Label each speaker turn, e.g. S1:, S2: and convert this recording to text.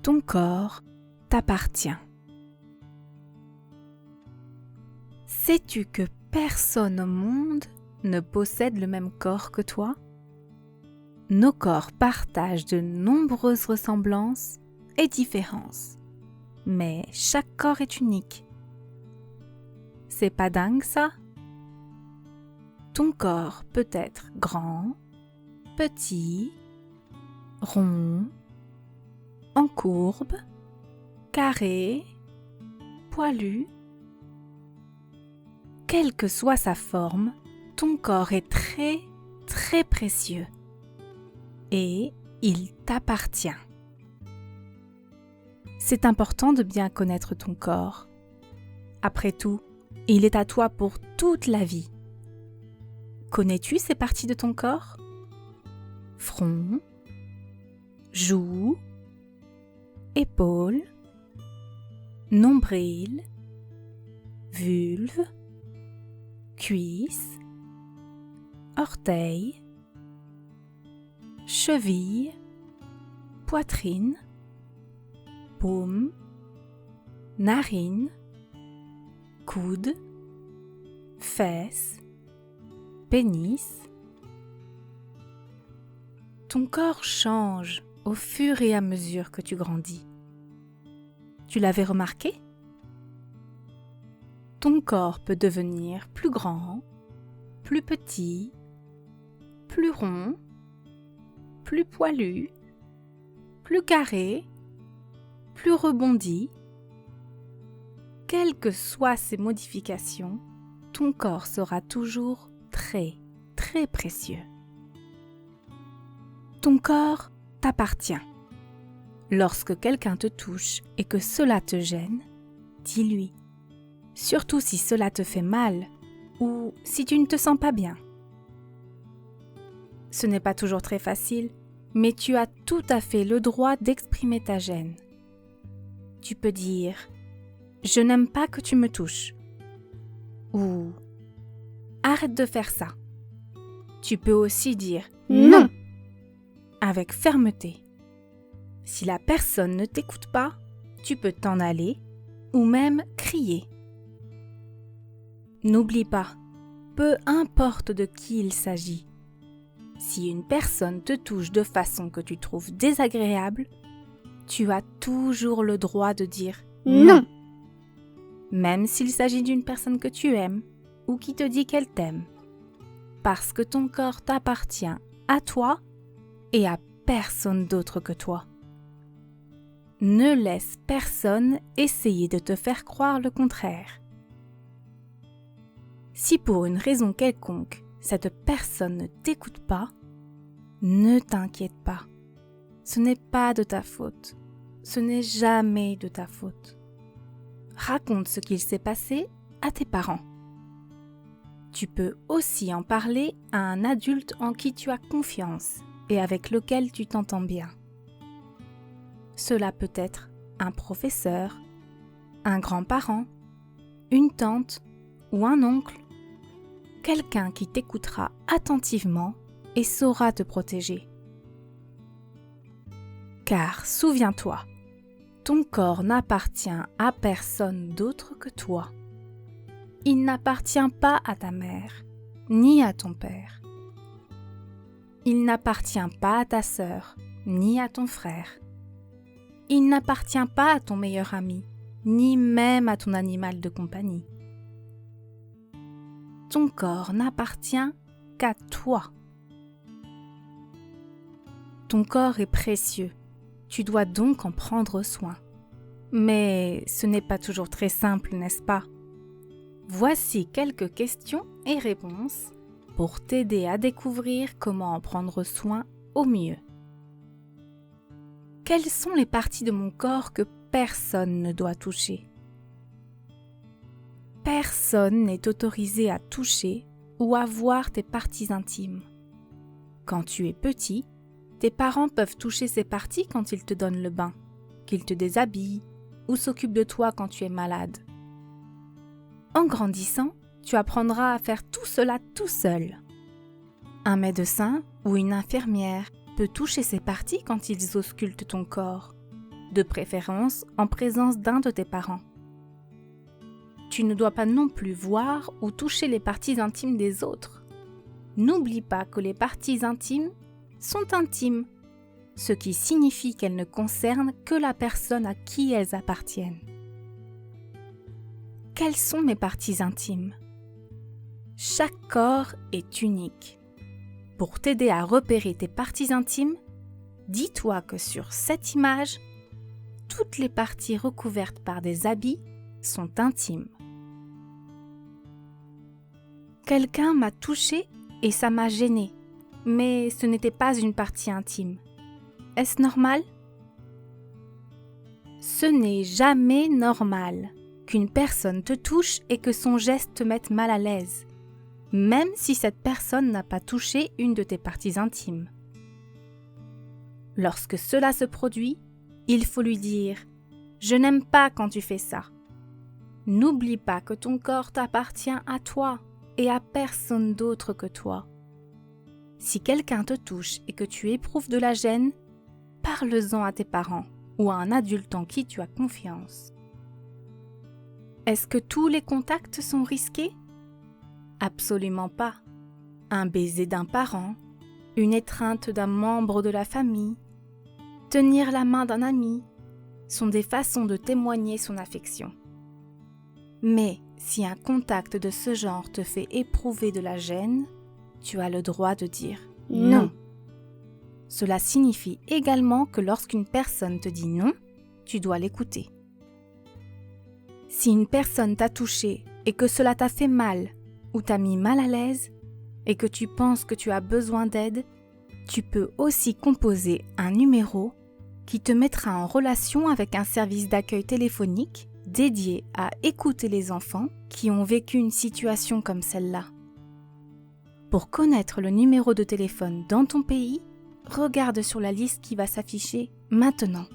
S1: Ton corps t'appartient. Sais-tu que personne au monde ne possède le même corps que toi? Nos corps partagent de nombreuses ressemblances et différences, mais chaque corps est unique. C'est pas dingue ça? Ton corps peut être grand, petit, rond, en courbe, carré, poilu. Quelle que soit sa forme, ton corps est très, très précieux et il t'appartient. C'est important de bien connaître ton corps. Après tout, il est à toi pour toute la vie. Connais-tu ces parties de ton corps? Front, joues, épaules, nombril, vulve, cuisses, orteils, cheville, poitrine, paume, narine, coude, fesses, pénis. Ton corps change au fur et à mesure que tu grandis. Tu l'avais remarqué? Ton corps peut devenir plus grand, plus petit, plus rond, plus poilu, plus carré, plus rebondi. Quelles que soient ces modifications, ton corps sera toujours très, très précieux. Ton corps t'appartient. Lorsque quelqu'un te touche et que cela te gêne, dis-lui. Surtout si cela te fait mal ou si tu ne te sens pas bien. Ce n'est pas toujours très facile, mais tu as tout à fait le droit d'exprimer ta gêne. Tu peux dire « Je n'aime pas que tu me touches » ou « Arrête de faire ça ». Tu peux aussi dire « Non » avec fermeté. Si la personne ne t'écoute pas, tu peux t'en aller ou même crier. N'oublie pas, peu importe de qui il s'agit, si une personne te touche de façon que tu trouves désagréable, tu as toujours le droit de dire non. Même s'il s'agit d'une personne que tu aimes ou qui te dit qu'elle t'aime. Parce que ton corps t'appartient à toi et à personne d'autre que toi. Ne laisse personne essayer de te faire croire le contraire. Si pour une raison quelconque, cette personne ne t'écoute pas, ne t'inquiète pas. Ce n'est pas de ta faute. Ce n'est jamais de ta faute. Raconte ce qu'il s'est passé à tes parents. Tu peux aussi en parler à un adulte en qui tu as confiance et avec lequel tu t'entends bien. Cela peut être un professeur, un grand-parent, une tante ou un oncle. Quelqu'un qui t'écoutera attentivement et saura te protéger. Car souviens-toi, ton corps n'appartient à personne d'autre que toi. Il n'appartient pas à ta mère, ni à ton père. Il n'appartient pas à ta sœur, ni à ton frère. Il n'appartient pas à ton meilleur ami, ni même à ton animal de compagnie. Ton corps n'appartient qu'à toi. Ton corps est précieux, tu dois donc en prendre soin. Mais ce n'est pas toujours très simple, n'est-ce pas? Voici quelques questions et réponses pour t'aider à découvrir comment en prendre soin au mieux. Quelles sont les parties de mon corps que personne ne doit toucher? Personne n'est autorisé à toucher ou à voir tes parties intimes. Quand tu es petit, tes parents peuvent toucher ces parties quand ils te donnent le bain, qu'ils te déshabillent ou s'occupent de toi quand tu es malade. En grandissant, tu apprendras à faire tout cela tout seul. Un médecin ou une infirmière peut toucher ces parties quand ils auscultent ton corps, de préférence en présence d'un de tes parents. Tu ne dois pas non plus voir ou toucher les parties intimes des autres. N'oublie pas que les parties intimes sont intimes, ce qui signifie qu'elles ne concernent que la personne à qui elles appartiennent. Quelles sont mes parties intimes ? Chaque corps est unique. Pour t'aider à repérer tes parties intimes, dis-toi que sur cette image, toutes les parties recouvertes par des habits sont intimes. Quelqu'un m'a touché et ça m'a gêné, mais ce n'était pas une partie intime. Est-ce normal ? Ce n'est jamais normal qu'une personne te touche et que son geste te mette mal à l'aise, même si cette personne n'a pas touché une de tes parties intimes. Lorsque cela se produit, il faut lui dire « Je n'aime pas quand tu fais ça ». N'oublie pas que ton corps t'appartient à toi et à personne d'autre que toi. Si quelqu'un te touche et que tu éprouves de la gêne, parle-en à tes parents ou à un adulte en qui tu as confiance. Est-ce que tous les contacts sont risqués ? Absolument pas. Un baiser d'un parent, une étreinte d'un membre de la famille, tenir la main d'un ami sont des façons de témoigner son affection. Mais si un contact de ce genre te fait éprouver de la gêne, tu as le droit de dire non. Cela signifie également que lorsqu'une personne te dit non, tu dois l'écouter. Si une personne t'a touché et que cela t'a fait mal ou t'a mis mal à l'aise et que tu penses que tu as besoin d'aide, tu peux aussi composer un numéro qui te mettra en relation avec un service d'accueil téléphonique dédié à écouter les enfants qui ont vécu une situation comme celle-là. Pour connaître le numéro de téléphone dans ton pays, regarde sur la liste qui va s'afficher maintenant.